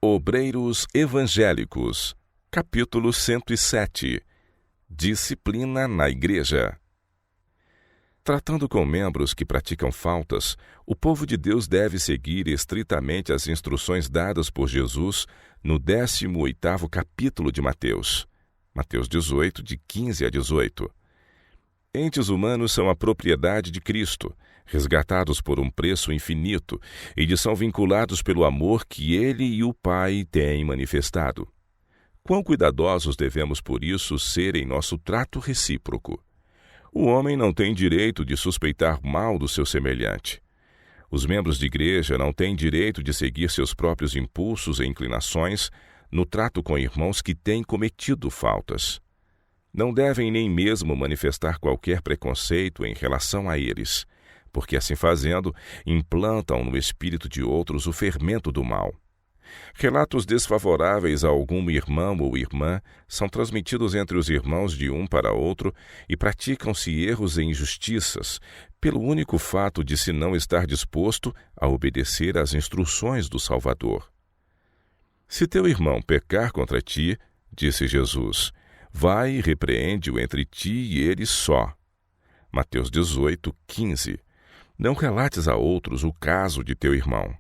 Obreiros Evangélicos, capítulo 107. Disciplina na Igreja. Tratando com membros que praticam faltas, o povo de Deus deve seguir estritamente as instruções dadas por Jesus no 18º capítulo de Mateus. Mateus 18, de 15 a 18. Entes humanos são a propriedade de Cristo, resgatados por um preço infinito, e lhes são vinculados pelo amor que Ele e o Pai têm manifestado. Quão cuidadosos devemos, por isso, ser em nosso trato recíproco. O homem não tem direito de suspeitar mal do seu semelhante. Os membros de igreja não têm direito de seguir seus próprios impulsos e inclinações no trato com irmãos que têm cometido faltas. Não devem nem mesmo manifestar qualquer preconceito em relação a eles, porque assim fazendo, implantam no espírito de outros o fermento do mal. Relatos desfavoráveis a algum irmão ou irmã são transmitidos entre os irmãos de um para outro e praticam-se erros e injustiças, pelo único fato de se não estar disposto a obedecer às instruções do Salvador. Se teu irmão pecar contra ti, disse Jesus, vai e repreende-o entre ti e ele só. Mateus 18, 15. Não relates a outros o caso de teu irmão.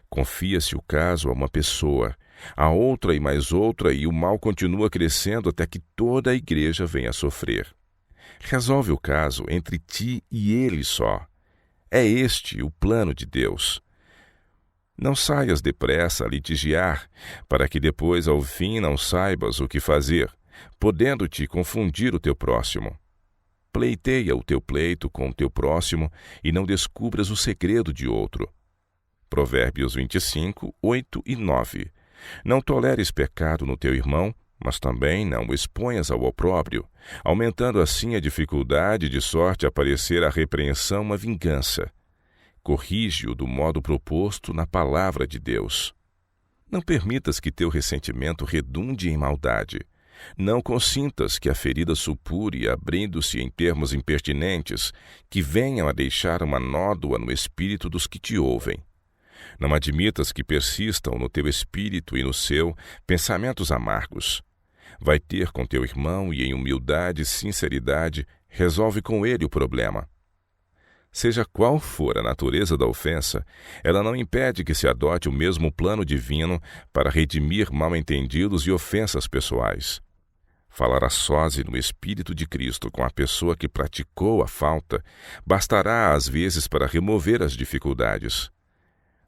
Confia-se o caso a uma pessoa, a outra e mais outra, e o mal continua crescendo até que toda a igreja venha a sofrer. Resolve o caso entre ti e ele só. É este o plano de Deus. Não saias depressa a litigiar, para que depois, ao fim, não saibas o que fazer, podendo-te confundir o teu próximo. Pleiteia o teu pleito com o teu próximo e não descubras o segredo de outro. Provérbios 25, 8 e 9. Não toleres pecado no teu irmão, mas também não o exponhas ao opróbrio, aumentando assim a dificuldade de sorte a parecer a repreensão uma vingança. Corrige-o do modo proposto na palavra de Deus. Não permitas que teu ressentimento redunde em maldade. Não consintas que a ferida supure, abrindo-se em termos impertinentes, que venham a deixar uma nódoa no espírito dos que te ouvem. Não admitas que persistam no teu espírito e no seu pensamentos amargos. Vai ter com teu irmão e, em humildade e sinceridade, resolve com ele o problema. Seja qual for a natureza da ofensa, ela não impede que se adote o mesmo plano divino para redimir mal-entendidos e ofensas pessoais. Falar a sós e no Espírito de Cristo com a pessoa que praticou a falta bastará às vezes para remover as dificuldades.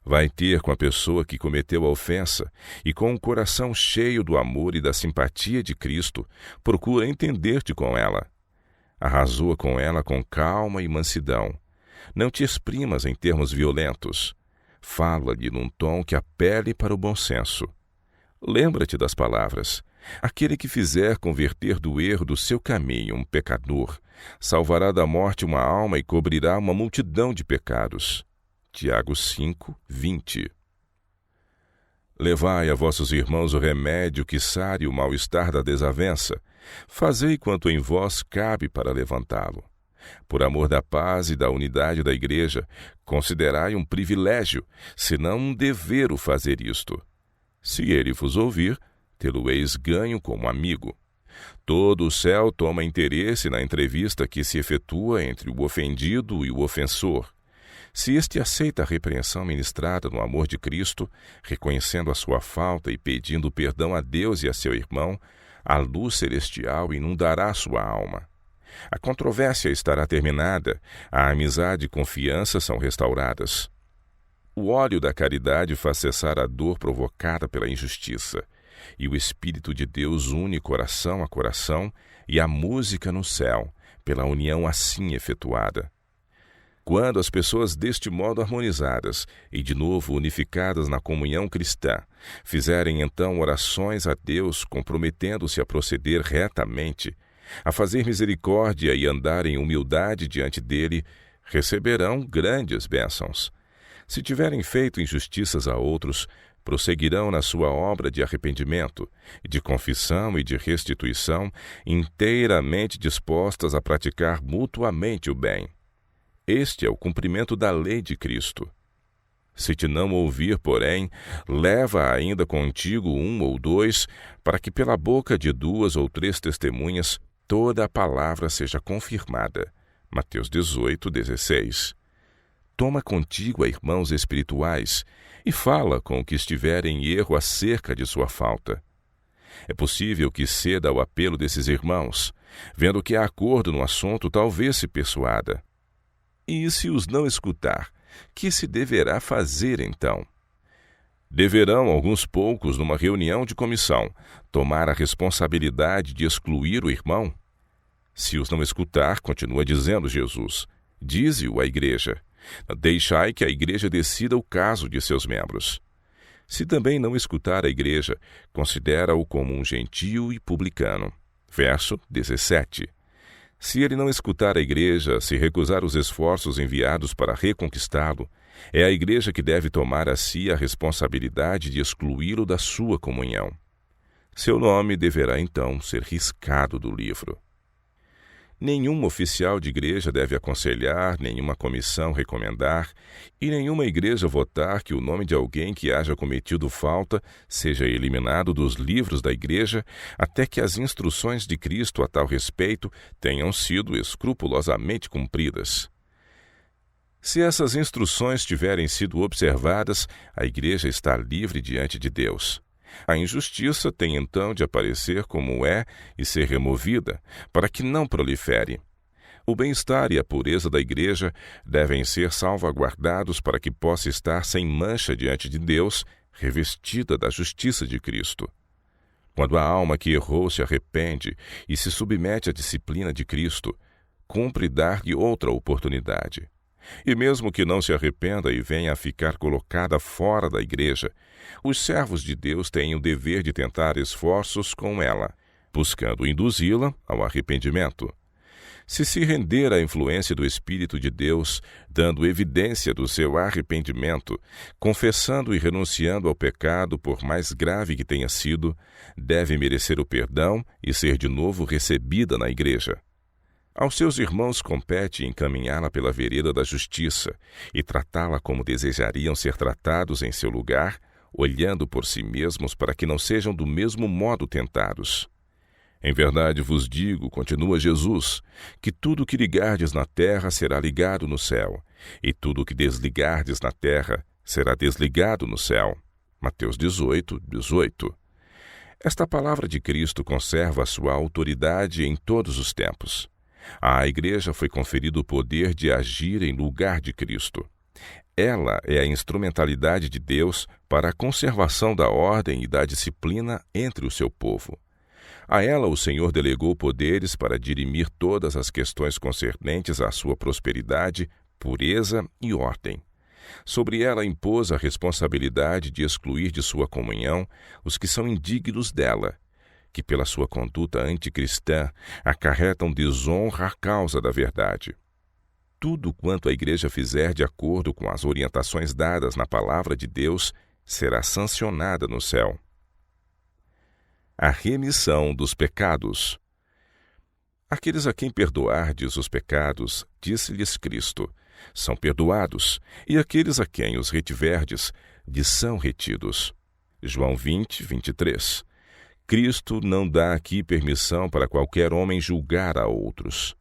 Vai ter com a pessoa que cometeu a ofensa e, com o coração cheio do amor e da simpatia de Cristo, procura entender-te com ela. Arrazoa com ela com calma e mansidão. Não te exprimas em termos violentos. Fala-lhe num tom que apele para o bom senso. Lembra-te das palavras. Aquele que fizer converter do erro do seu caminho um pecador, salvará da morte uma alma e cobrirá uma multidão de pecados. Tiago 5, 20. Levai a vossos irmãos o remédio que sare o mal-estar da desavença. Fazei quanto em vós cabe para levantá-lo. Por amor da paz e da unidade da igreja, considerai um privilégio, se não um dever o fazer isto. Se ele vos ouvir, tê-lo-eis ganho como amigo. Todo o céu toma interesse na entrevista que se efetua entre o ofendido e o ofensor. Se este aceita a repreensão ministrada no amor de Cristo, reconhecendo a sua falta e pedindo perdão a Deus e a seu irmão, a luz celestial inundará sua alma. A controvérsia estará terminada, a amizade e confiança são restauradas. O óleo da caridade faz cessar a dor provocada pela injustiça, e o Espírito de Deus une coração a coração e a música no céu, pela união assim efetuada. Quando as pessoas deste modo harmonizadas e de novo unificadas na comunhão cristã, fizerem então orações a Deus, comprometendo-se a proceder retamente, a fazer misericórdia e andar em humildade diante dele, receberão grandes bênçãos. Se tiverem feito injustiças a outros, prosseguirão na sua obra de arrependimento, de confissão e de restituição, inteiramente dispostas a praticar mutuamente o bem. Este é o cumprimento da lei de Cristo. Se te não ouvir, porém, leva ainda contigo 1 ou 2, para que pela boca de 2 ou 3 testemunhas toda a palavra seja confirmada. Mateus 18:16. Toma contigo a irmãos espirituais e fala com o que estiver em erro acerca de sua falta. É possível que ceda ao apelo desses irmãos, vendo que há acordo no assunto, talvez se persuada. E se os não escutar, que se deverá fazer então? Deverão alguns poucos, numa reunião de comissão, tomar a responsabilidade de excluir o irmão? Se os não escutar, continua dizendo Jesus, dize-o à igreja. Deixai que a igreja decida o caso de seus membros. Se também não escutar a igreja, considera-o como um gentio e publicano. Verso 17. Se ele não escutar a igreja, se recusar os esforços enviados para reconquistá-lo, é a igreja que deve tomar a si a responsabilidade de excluí-lo da sua comunhão. Seu nome deverá então ser riscado do livro. Nenhum oficial de igreja deve aconselhar, nenhuma comissão recomendar e nenhuma igreja votar que o nome de alguém que haja cometido falta seja eliminado dos livros da igreja até que as instruções de Cristo a tal respeito tenham sido escrupulosamente cumpridas. Se essas instruções tiverem sido observadas, a igreja está livre diante de Deus. A injustiça tem então de aparecer como é e ser removida, para que não prolifere. O bem-estar e a pureza da igreja devem ser salvaguardados para que possa estar sem mancha diante de Deus, revestida da justiça de Cristo. Quando a alma que errou se arrepende e se submete à disciplina de Cristo, cumpre dar-lhe outra oportunidade. E mesmo que não se arrependa e venha a ficar colocada fora da igreja, os servos de Deus têm o dever de tentar esforços com ela, buscando induzi-la ao arrependimento. Se render à influência do Espírito de Deus, dando evidência do seu arrependimento, confessando e renunciando ao pecado, por mais grave que tenha sido, deve merecer o perdão e ser de novo recebida na igreja. Aos seus irmãos compete encaminhá-la pela vereda da justiça e tratá-la como desejariam ser tratados em seu lugar, olhando por si mesmos para que não sejam do mesmo modo tentados. Em verdade vos digo, continua Jesus, que tudo o que ligardes na terra será ligado no céu, e tudo o que desligardes na terra será desligado no céu. Mateus 18:18. Esta palavra de Cristo conserva a sua autoridade em todos os tempos. À igreja foi conferido o poder de agir em lugar de Cristo. Ela é a instrumentalidade de Deus para a conservação da ordem e da disciplina entre o seu povo. A ela o Senhor delegou poderes para dirimir todas as questões concernentes à sua prosperidade, pureza e ordem. Sobre ela impôs a responsabilidade de excluir de sua comunhão os que são indignos dela, que pela sua conduta anticristã acarretam desonra à causa da verdade. Tudo quanto a igreja fizer de acordo com as orientações dadas na palavra de Deus será sancionada no céu. A remissão dos pecados. Aqueles a quem perdoardes os pecados, disse-lhes Cristo, são perdoados, e aqueles a quem os retiverdes, lhes são retidos. João 20:23. Cristo não dá aqui permissão para qualquer homem julgar a outros.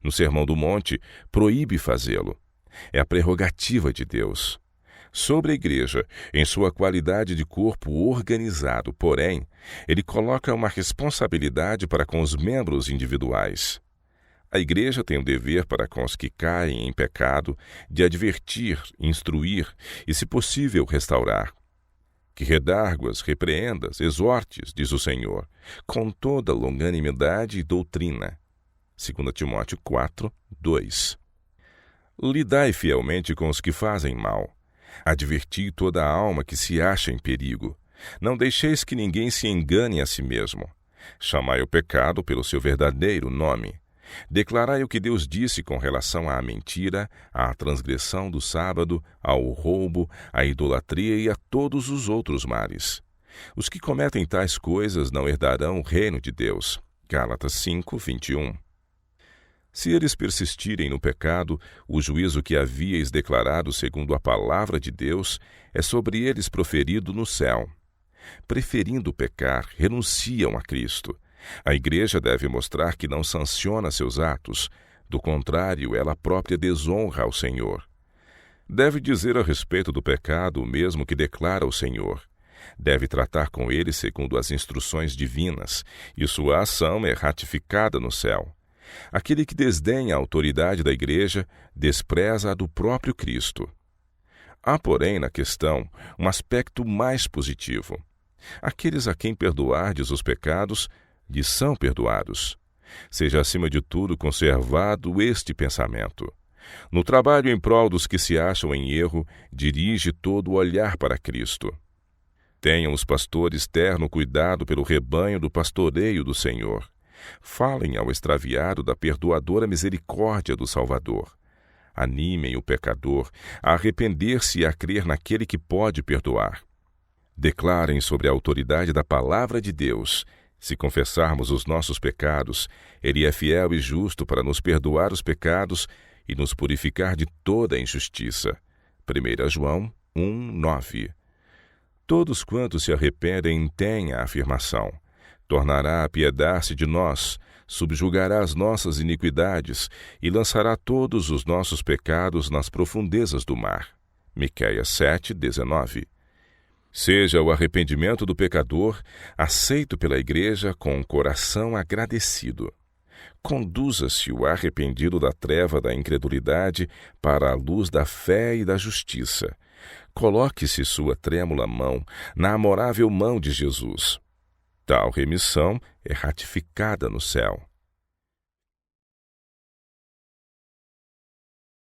No Sermão do Monte, proíbe fazê-lo. É a prerrogativa de Deus. Sobre a igreja, em sua qualidade de corpo organizado, porém, ele coloca uma responsabilidade para com os membros individuais. A igreja tem o dever para com os que caem em pecado de advertir, instruir e, se possível, restaurar. Que redarguas, repreendas, exortes, diz o Senhor, com toda longanimidade e doutrina. 2 Timóteo 4:2. Lidai fielmente com os que fazem mal. Adverti toda a alma que se acha em perigo. Não deixeis que ninguém se engane a si mesmo. Chamai o pecado pelo seu verdadeiro nome. Declarai o que Deus disse com relação à mentira, à transgressão do sábado, ao roubo, à idolatria e a todos os outros males. Os que cometem tais coisas não herdarão o reino de Deus. Gálatas 5:21. Se eles persistirem no pecado, o juízo que havíeis declarado segundo a palavra de Deus é sobre eles proferido no céu. Preferindo pecar, renunciam a Cristo. A Igreja deve mostrar que não sanciona seus atos, do contrário, ela própria desonra ao Senhor. Deve dizer a respeito do pecado o mesmo que declara o Senhor. Deve tratar com ele segundo as instruções divinas, e sua ação é ratificada no céu. Aquele que desdenha a autoridade da Igreja despreza a do próprio Cristo. Há, porém, na questão, um aspecto mais positivo. Aqueles a quem perdoardes os pecados, lhes são perdoados. Seja, acima de tudo, conservado este pensamento. No trabalho em prol dos que se acham em erro, dirige todo o olhar para Cristo. Tenham os pastores terno cuidado pelo rebanho do pastoreio do Senhor. Falem ao extraviado da perdoadora misericórdia do Salvador. Animem o pecador a arrepender-se e a crer naquele que pode perdoar. Declarem sobre a autoridade da palavra de Deus. Se confessarmos os nossos pecados, Ele é fiel e justo para nos perdoar os pecados e nos purificar de toda a injustiça. 1 João 1:9. Todos quantos se arrependem têm a afirmação: tornará a apiedar-se de nós, subjugará as nossas iniquidades e lançará todos os nossos pecados nas profundezas do mar. Miqueias 7:19. Seja o arrependimento do pecador aceito pela Igreja com um coração agradecido. Conduza-se o arrependido da treva da incredulidade para a luz da fé e da justiça. Coloque-se sua trêmula mão na amorável mão de Jesus. Tal remissão é ratificada no céu.